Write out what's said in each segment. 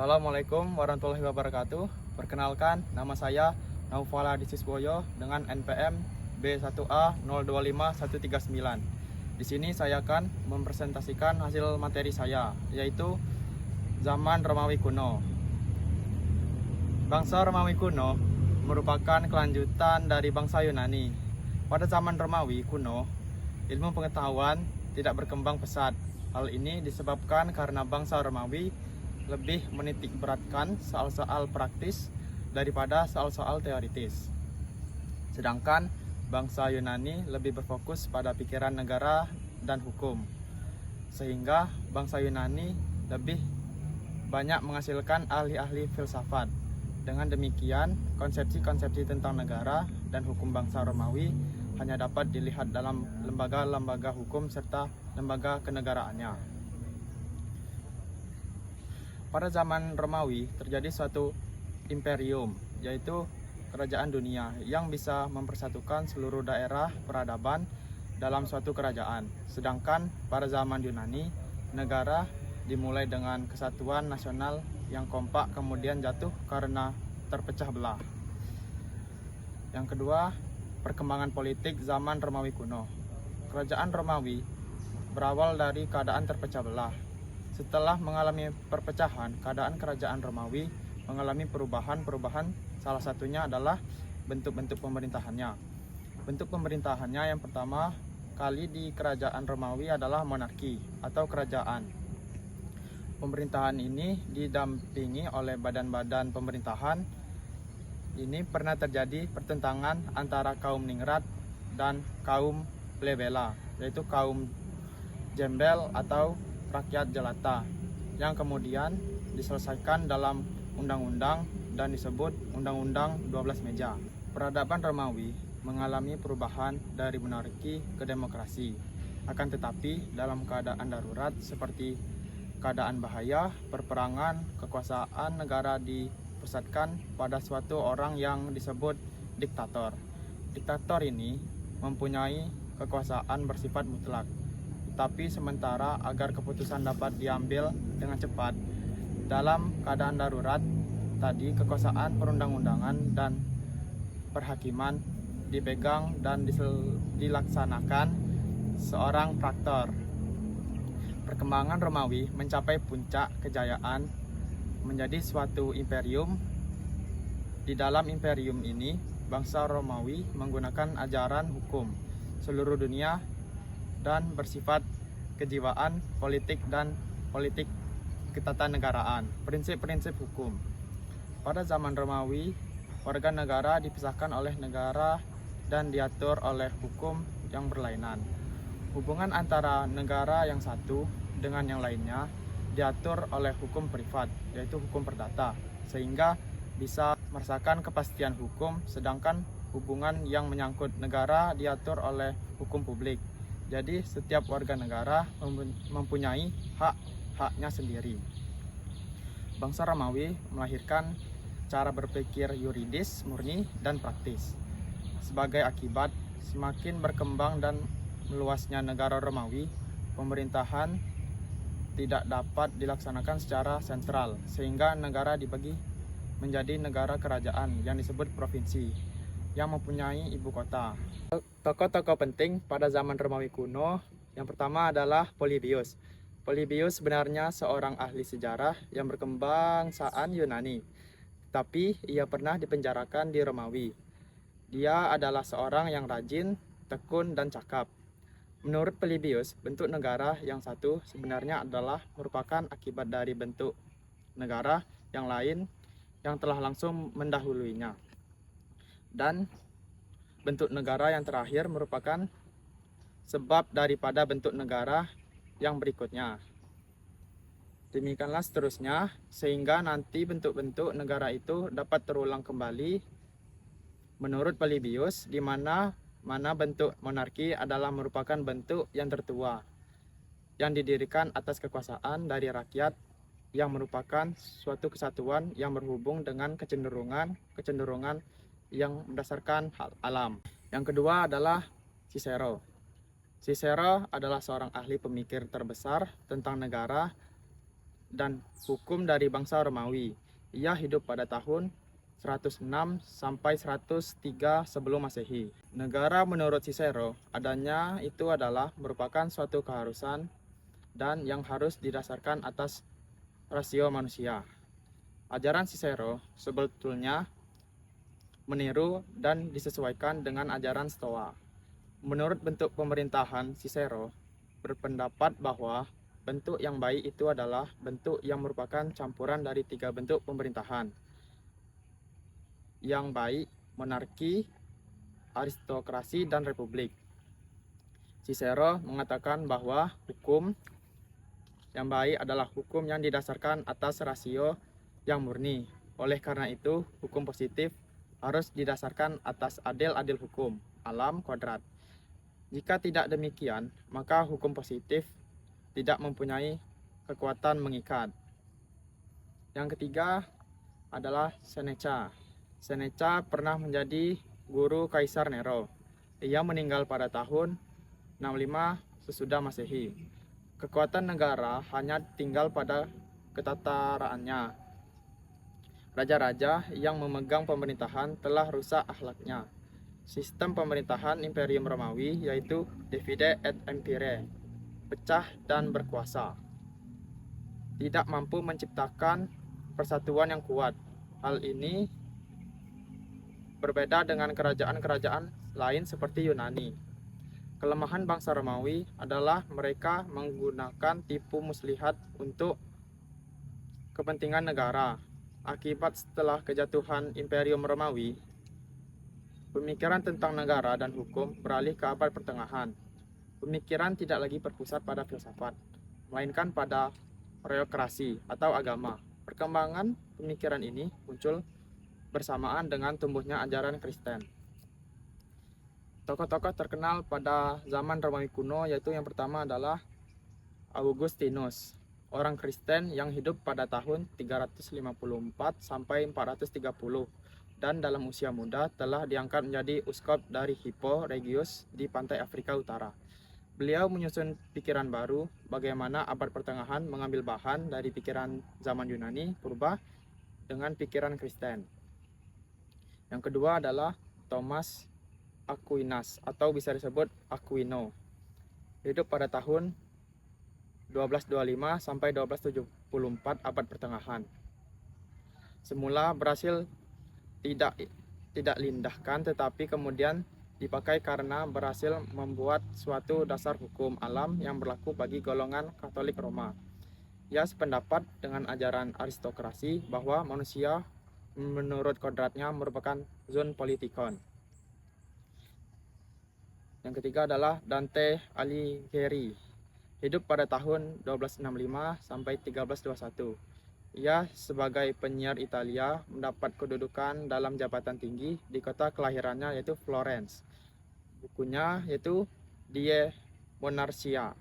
Assalamualaikum warahmatullahi wabarakatuh. Perkenalkan, nama saya Naufal Adisisboyo dengan NPM B1A025139. Di sini saya akan mempresentasikan hasil materi saya, yaitu zaman Romawi kuno. Bangsa Romawi kuno merupakan kelanjutan dari bangsa Yunani. Pada zaman Romawi kuno, ilmu pengetahuan tidak berkembang pesat. Hal ini disebabkan karena bangsa Romawi lebih menitik beratkan soal-soal praktis daripada soal-soal teoritis. Sedangkan bangsa Yunani lebih berfokus pada pikiran negara dan hukum. Sehingga bangsa Yunani lebih banyak menghasilkan ahli-ahli filsafat. Dengan demikian, konsepsi-konsepsi tentang negara dan hukum bangsa Romawi hanya dapat dilihat dalam lembaga-lembaga hukum serta lembaga kenegaraannya. Pada zaman Romawi terjadi suatu imperium, yaitu kerajaan dunia yang bisa mempersatukan seluruh daerah peradaban dalam suatu kerajaan. Sedangkan pada zaman Yunani, negara dimulai dengan kesatuan nasional yang kompak kemudian jatuh karena terpecah belah. Yang kedua, perkembangan politik zaman Romawi kuno. Kerajaan Romawi berawal dari keadaan terpecah belah. Setelah mengalami perpecahan, keadaan kerajaan Romawi mengalami perubahan-perubahan, salah satunya adalah bentuk-bentuk pemerintahannya. Bentuk pemerintahannya yang pertama kali di kerajaan Romawi adalah monarki atau kerajaan. Pemerintahan ini didampingi oleh badan-badan pemerintahan. Ini pernah terjadi pertentangan antara kaum ningrat dan kaum plebela, yaitu kaum jembel atau rakyat jelata, yang kemudian diselesaikan dalam undang-undang dan disebut Undang-Undang 12 Meja. Peradaban Romawi mengalami perubahan dari monarki ke demokrasi. Akan tetapi dalam keadaan darurat seperti keadaan bahaya, perperangan, kekuasaan negara dipusatkan pada suatu orang yang disebut diktator. Diktator ini mempunyai kekuasaan bersifat mutlak. Tapi sementara agar keputusan dapat diambil dengan cepat dalam keadaan darurat tadi, kekuasaan perundang-undangan dan perhakiman dipegang dan dilaksanakan seorang praktor. Perkembangan Romawi mencapai puncak kejayaan menjadi suatu imperium. Di dalam imperium ini, bangsa Romawi menggunakan ajaran hukum seluruh dunia dan bersifat kejiwaan politik dan politik ketatanegaraan, prinsip-prinsip hukum. Pada zaman Romawi, warga negara dipisahkan oleh negara dan diatur oleh hukum yang berlainan. Hubungan antara negara yang satu dengan yang lainnya diatur oleh hukum privat, yaitu hukum perdata, sehingga bisa merasakan kepastian hukum, sedangkan hubungan yang menyangkut negara diatur oleh hukum publik. Jadi setiap warga negara mempunyai hak-haknya sendiri. Bangsa Romawi melahirkan cara berpikir yuridis, murni, dan praktis. Sebagai akibat, semakin berkembang dan meluasnya negara Romawi, pemerintahan tidak dapat dilaksanakan secara sentral, sehingga negara dibagi menjadi negara kerajaan yang disebut provinsi, yang mempunyai ibu kota. Tokoh-tokoh penting pada zaman Romawi kuno yang pertama adalah Polybius. Polybius sebenarnya seorang ahli sejarah yang berkebangsaan Yunani, tapi ia pernah dipenjarakan di Romawi. Dia adalah seorang yang rajin, tekun, dan cakap. Menurut Polybius, bentuk negara yang satu sebenarnya adalah merupakan akibat dari bentuk negara yang lain yang telah langsung mendahuluinya. Dan bentuk negara yang terakhir merupakan sebab daripada bentuk negara yang berikutnya. Demikianlah seterusnya, sehingga nanti bentuk-bentuk negara itu dapat terulang kembali menurut Polybius, di mana bentuk monarki adalah merupakan bentuk yang tertua, yang didirikan atas kekuasaan dari rakyat, yang merupakan suatu kesatuan yang berhubung dengan kecenderungan yang berdasarkan hal alam. Yang kedua adalah Cicero. Cicero adalah seorang ahli pemikir terbesar tentang negara dan hukum dari bangsa Romawi. Ia hidup pada tahun 106 sampai 103 sebelum Masehi. Negara menurut Cicero adanya itu adalah merupakan suatu keharusan dan yang harus didasarkan atas rasio manusia. Ajaran Cicero sebetulnya meniru dan disesuaikan dengan ajaran Stoa. Menurut bentuk pemerintahan, Cicero berpendapat bahwa bentuk yang baik itu adalah bentuk yang merupakan campuran dari 3 bentuk pemerintahan. Yang baik, monarki, aristokrasi, dan republik. Cicero mengatakan bahwa hukum yang baik adalah hukum yang didasarkan atas rasio yang murni. Oleh karena itu, hukum positif harus didasarkan atas adil-adil hukum, alam kuadrat. Jika tidak demikian, maka hukum positif tidak mempunyai kekuatan mengikat. Yang ketiga adalah Seneca. Seneca pernah menjadi guru Kaisar Nero. Ia meninggal pada tahun 65 sesudah Masehi. Kekuatan negara hanya tinggal pada ketataraannya. Raja-raja yang memegang pemerintahan telah rusak akhlaknya. Sistem pemerintahan Imperium Romawi yaitu divide et impere, pecah dan berkuasa. Tidak mampu menciptakan persatuan yang kuat. Hal ini berbeda dengan kerajaan-kerajaan lain seperti Yunani. Kelemahan bangsa Romawi adalah mereka menggunakan tipu muslihat untuk kepentingan negara. Akibat setelah kejatuhan Imperium Romawi, pemikiran tentang negara dan hukum beralih ke abad pertengahan. Pemikiran tidak lagi berpusat pada filsafat, melainkan pada reokrasi atau agama. Perkembangan pemikiran ini muncul bersamaan dengan tumbuhnya ajaran Kristen. Tokoh-tokoh terkenal pada zaman Romawi kuno yaitu yang pertama adalah Augustinus, orang Kristen yang hidup pada tahun 354 sampai 430 dan dalam usia muda telah diangkat menjadi uskop dari Hippo Regius di pantai Afrika Utara. Beliau menyusun pikiran baru bagaimana abad pertengahan mengambil bahan dari pikiran zaman Yunani purba dengan pikiran Kristen. Yang kedua adalah Thomas Aquinas atau bisa disebut Aquino. Hidup pada tahun 1225 sampai 1274 abad pertengahan. Semula berhasil tidak lindahkan tetapi kemudian dipakai karena berhasil membuat suatu dasar hukum alam yang berlaku bagi golongan Katolik Roma. Ia sependapat dengan ajaran aristokrasi bahwa manusia menurut kodratnya merupakan zoon politikon. Yang ketiga adalah Dante Alighieri. Hidup pada tahun 1265 sampai 1321. Ia sebagai penyiar Italia mendapat kedudukan dalam jabatan tinggi di kota kelahirannya yaitu Florence. Bukunya yaitu Die Monarchia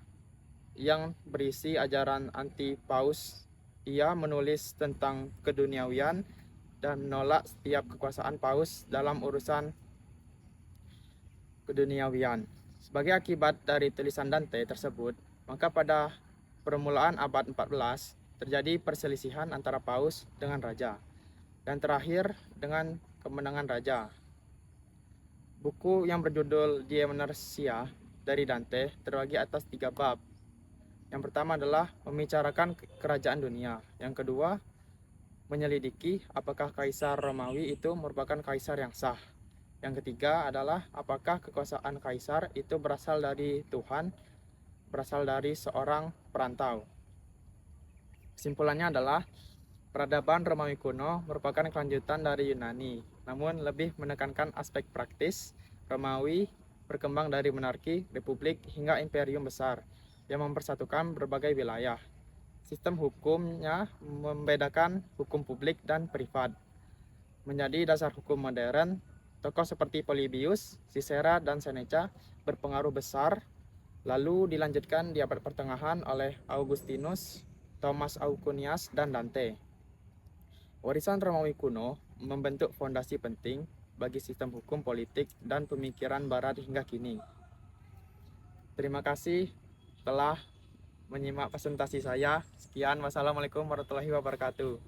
yang berisi ajaran anti paus. Ia menulis tentang keduniawian dan menolak setiap kekuasaan paus dalam urusan keduniawian. Sebagai akibat dari tulisan Dante tersebut, maka pada permulaan abad 14 terjadi perselisihan antara paus dengan raja, dan terakhir dengan kemenangan raja. Buku yang berjudul Die Monarchia dari Dante terbagi atas 3 bab. Yang pertama adalah membicarakan kerajaan dunia. Yang kedua, menyelidiki apakah Kaisar Romawi itu merupakan kaisar yang sah. Yang ketiga adalah apakah kekuasaan kaisar itu berasal dari Tuhan, berasal dari seorang perantau. Kesimpulannya adalah peradaban Romawi kuno merupakan kelanjutan dari Yunani, namun lebih menekankan aspek praktis. Romawi berkembang dari monarki, republik, hingga imperium besar yang mempersatukan berbagai wilayah. Sistem hukumnya membedakan hukum publik dan privat. Menjadi dasar hukum modern, tokoh seperti Polybius, Cicero, dan Seneca berpengaruh besar, lalu dilanjutkan di abad pertengahan oleh Augustinus, Thomas Aquinas, dan Dante. Warisan Romawi kuno membentuk fondasi penting bagi sistem hukum politik dan pemikiran barat hingga kini. Terima kasih telah menyimak presentasi saya. Sekian, wassalamualaikum warahmatullahi wabarakatuh.